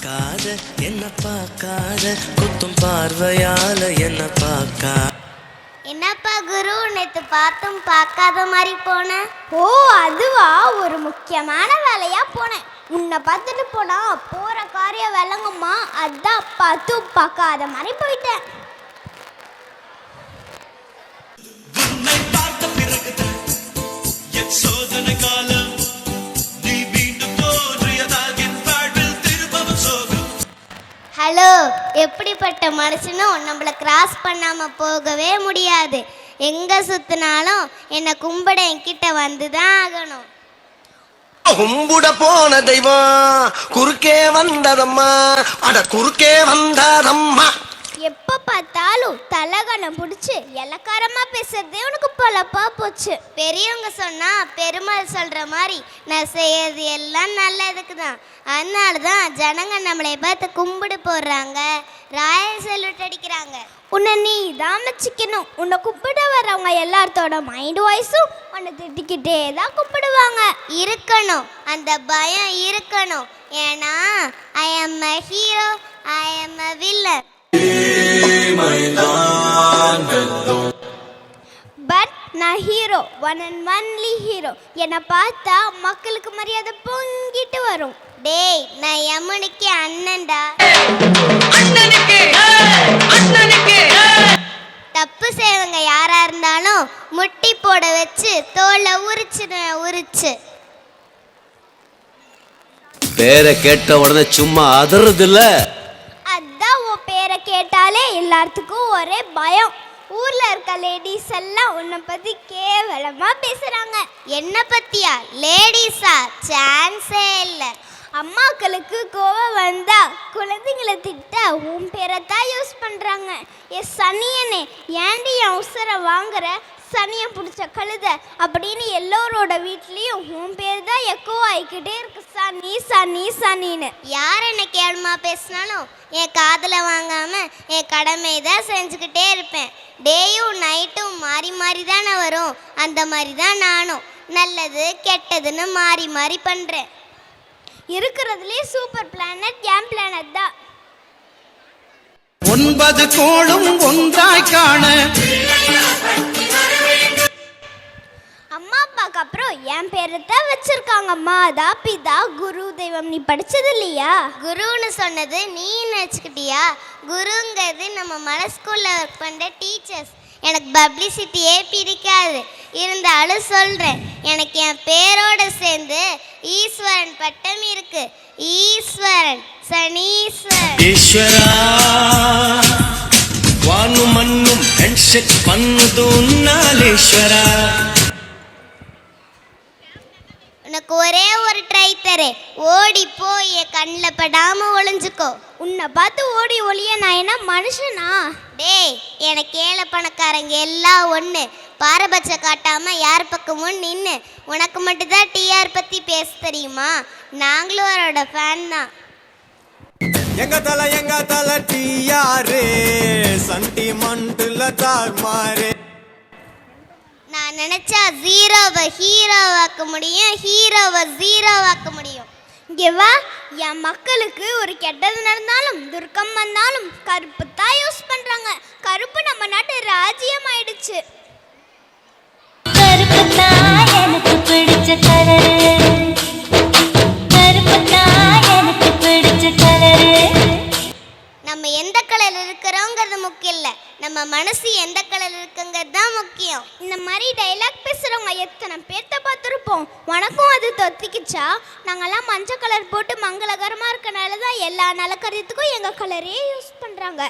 பார்க்காத என்ன பார்க்காத குத்தும் பார்வையால என்ன பார்க்கா. என்னப்பா குரு, நேற்று பார்த்தும் பார்க்காத மாதிரி போன? ஓ அதுவா, ஒரு முக்கியமான வேலையா போனேன். உன்னை பார்த்துட்டு போனா போற காரியம் விளங்குமா, அதான் பார்த்தும் பார்க்காத மாதிரி போயிட்டேன். சோதனை காலம் நீ மீண்டும் ஹலோ, எப்படிப்பட்ட மனுஷனும் நம்மளை கிராஸ் பண்ணாமல் போகவே முடியாது. எங்கே சுற்றினாலும் என்னை கும்பிட என்கிட்ட வந்து தான் ஆகணும். கும்பிட போன தெய்வம் குறுக்கே வந்ததம்மா, அட குறுக்கே வந்ததம்மா. எப்போ பார்த்தாலும் தலகணம் பிடிச்சி இலக்காரமாக பேசுறதே உனக்கு பொழப்பா போச்சு. பெரியவங்க சொன்னால் பெருமாள் சொல்கிற மாதிரி நான் செய்யறது எல்லாம் நல்லதுக்கு தான். அதனால தான் ஜனங்க நம்மளை பார்த்து கும்பிடு போடுறாங்க, ராயல் செல்யூட் அடிக்கிறாங்க. உன்னை நீ தான் வச்சுக்கணும். உன்னை கும்பிட வர்றவங்க எல்லாத்தோட மைண்ட் வாய்ஸும் உன்னை திட்டிக்கிட்டே தான் கும்பிடுவாங்க. இருக்கணும், அந்த பயம் இருக்கணும். ஏன்னா I am a hero, I am a villain. But நான் hero, one and only hero. என்னை பார்த்தா மக்களுக்கு மரியாதை பொங்கிட்டு வரும். டேய், நான் யமுனுக்கு அண்ணன்டா. தப்பு செய்வங்க யாரா இருந்தாலும் முட்டி போட வச்சு தோலை உரிச்சு. பேரை கேட்ட உடனே சும்மா அதறது இல்ல. அதான் உன் பேரை கேட்டாலே எல்லாத்துக்கும் ஒரே பயம். ஊர்ல இருக்க லேடிஸ் எல்லாம் உன்னை பத்தி கேவலமா பேசுறாங்க. என்ன பத்தியா? லேடிஸா? சான்ஸே இல்லை. அம்மாக்களுக்கு கோவம் வந்தா குழந்தைங்களை திட்ட உன் பேரை தான் யூஸ் பண்றாங்க. சனியனே, ஏண்டி என் உசரை வாங்குற, சனியை பிடிச்ச கழுத அப்படின்னு எல்லோரோட வீட்லேயும் உன் பேர் தான் எக்கோ ஆகிக்கிட்டே இருக்கு. சனி சனி சனின்னு யார் என்ன கேளுமா பேசினாலும் என் காதில் வாங்காமல் என் கடமை தான் செஞ்சுக்கிட்டே இருப்பேன். டேயும் நைட்டும் மாறி மாறி தானே வரும், அந்த மாதிரி தான் நானும் நல்லது கெட்டதுன்னு மாறி மாறி பண்ணுறேன். இருக்கிறதுலே சூப்பர் பிளானட் என் பிளானட் தான். 9 கோளும் ஒன்றாய் காண அம்மா அப்பாக்கு அப்புறம் என் பேரை தான் வச்சிருக்காங்க. மாதா பிதா குரு தெய்வம். நீ படிச்சது இல்லையா? குருன்னு சொன்னது நீ நினச்சிக்கிட்டியா? குருங்கிறது நம்ம மலை ஸ்கூலில் ஒர்க் பண்ணுற டீச்சர்ஸ். எனக்கு பப்ளிசிட்டியே பிடிக்காது, இருந்தாலும் சொல்கிறேன். எனக்கு என் பேரோடு சேர்ந்து ஈஸ்வரன் பட்டம் இருக்கு. ஈஸ்வரன், சனீஸ்வரன். ஈஸ்வரா வானும் மண்ணும் ஹேண்ட்ஷேக் பண்ணுது உன்னாலேஸ்வரா. உனக்கு ஒரே ஒரு ட்ரை தரேன், ஓடி போய் என் கண்ணில் படாமல் ஒளிஞ்சுக்கோ. உன்னை பார்த்து ஓடி ஒளிய நான் என்ன மனுஷனா? டேய், எனக்கு ஏழை பணக்காரங்க எல்லாம் ஒன்று. பாரபட்ச காட்டாமல் யார் பக்கமும் நின்று. உனக்கு மட்டும்தான் டிஆர் பற்றி பேச தெரியுமா? நாங்களும் அவரோட ஃபேன் தான். எங்க தல டிஆர் சன்டிமெண்ட்ல தார்மாரே. நான் நினச்சா ஜீரோவை ஹீரோவாக்க முடியும், ஹீரோவை ஜீரோவாக்க முடியும். இங்கே வா. என் மக்களுக்கு ஒரு கெட்டது நடந்தாலும் துர்க்கம் வந்தாலும் கருப்பு தான் யூஸ் பண்றாங்க. கருப்பு நம்ம நாட்டு ராஜ்யம் ஆயிடுச்சு. கருப்பு தான் எனக்கு பிடிச்ச கலரு, கருப்பு தான் எனக்கு பிடிச்ச கலரு. நம்ம எந்த கலர் இருக்கிறோங்கிறது முக்கியம் இல்லை, நம்ம மனசு எந்த கலர் இருக்குங்கிறது தான் முக்கியம். இந்த மாதிரி டைலாக் பேசுகிறவங்க எத்தனை பேர்த்த பார்த்துருப்போம். உனக்கும் அது தொத்திக்குச்சா? நாங்கள்லாம் மஞ்சள் கலர் போட்டு மங்களகரமாக இருக்கனால தான் எல்லா நலக்கரியத்துக்கும் எங்கள் கலரே யூஸ் பண்ணுறாங்க.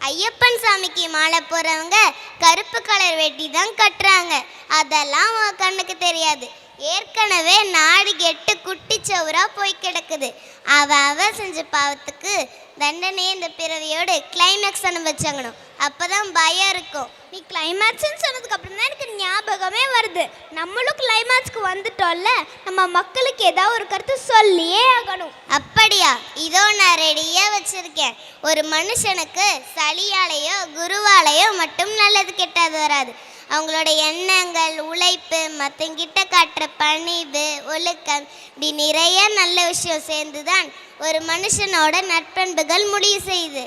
ஐயப்பன் சாமிக்கு மாலை போகிறவங்க கருப்பு கலர் வேட்டி தான் கட்டுறாங்க. அதெல்லாம் உன் கண்ணுக்கு தெரியாது. ஏற்கனவே நாடு கெட்டு குட்டிச்சவரா போய் கிடக்குது. அவ செஞ்ச பாவத்துக்கு தண்டனையே இந்த பிறவியோடு கிளைமேக்ஸ் அனுபவிச்சாங்கணும். அப்போதான் பயம் இருக்கும். நீ கிளைமேக்ஸ்ன்னு சொன்னதுக்கு அப்புறம் தான் எனக்கு ஞாபகமே வருது. நம்மளும் கிளைமேக்ஸ்க்கு வந்துட்டோம்ல, நம்ம மக்களுக்கு ஏதாவது ஒரு கருத்து சொல்லியே ஆகணும். அப்போ அப்படியா? இதோ நான் ரெடியாக வச்சிருக்கேன். ஒரு மனுஷனுக்கு சளியாலேயோ குருவாலேயோ மட்டும் நல்லது கெட்டது வராது. அவங்களோட எண்ணங்கள், உழைப்பு, மற்றங்கிட்ட காட்டுற பணிவு, ஒழுக்கம், இப்படி நிறைய நல்ல விஷயம் சேர்ந்து தான் ஒரு மனுஷனோட நற்பண்புகள் முடிவு செய்யுது.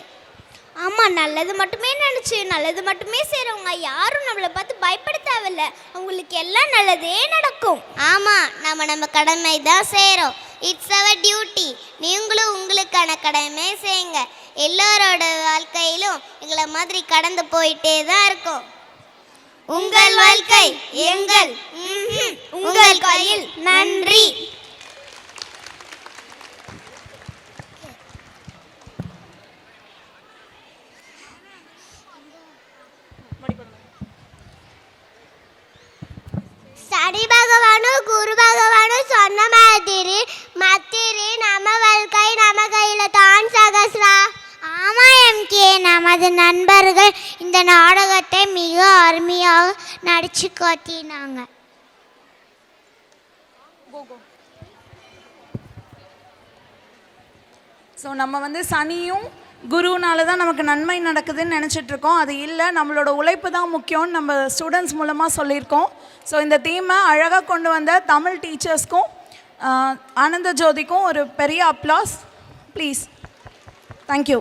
ஆமாம், நல்லது மட்டுமே நினச்சி நல்லது மட்டுமே செய்கிறவங்க யாரும் நம்மளை பார்த்து பயப்பட தேவையில்ல. அவங்களுக்கு எல்லாம் நல்லதே நடக்கும். ஆமாம், நம்ம கடமை தான் செய்கிறோம். It's our duty. நீங்களும் உங்களுக்கான கடமை செய்யுங்க. எல்லாரோட வாழ்க்கையிலும் எங்களை மாதிரி கடந்து போயிட்டே தான் இருக்கும். உங்கள் வாழ்க்கை உங்கள் கையில். நன்றி. சனி பகவானும் குரு பகவானும் சொன்ன மாதிரி நம்ம வாழ்க்கை நம்ம கையில தான் சகஸ்ரா. ஆமா எம்கே, நமது நண்பர்கள் இந்த நாடகத்தை மிக அருமையாக நடிச்சு காட்டினாங்க. ஸோ நம்ம சனியும் குருனால தான் நமக்கு நன்மை நடக்குதுன்னு நினச்சிட்ருக்கோம். அது இல்லை, நம்மளோட உழைப்பு தான் முக்கியம்னு நம்ம ஸ்டூடெண்ட்ஸ் மூலமாக சொல்லியிருக்கோம். ஸோ இந்த தீமை அழகாக கொண்டு வந்த தமிழ் டீச்சர்ஸ்க்கும் ஆனந்த ஜோதிக்கும் ஒரு பெரிய அப்ளாஸ் ப்ளீஸ். தேங்க்யூ.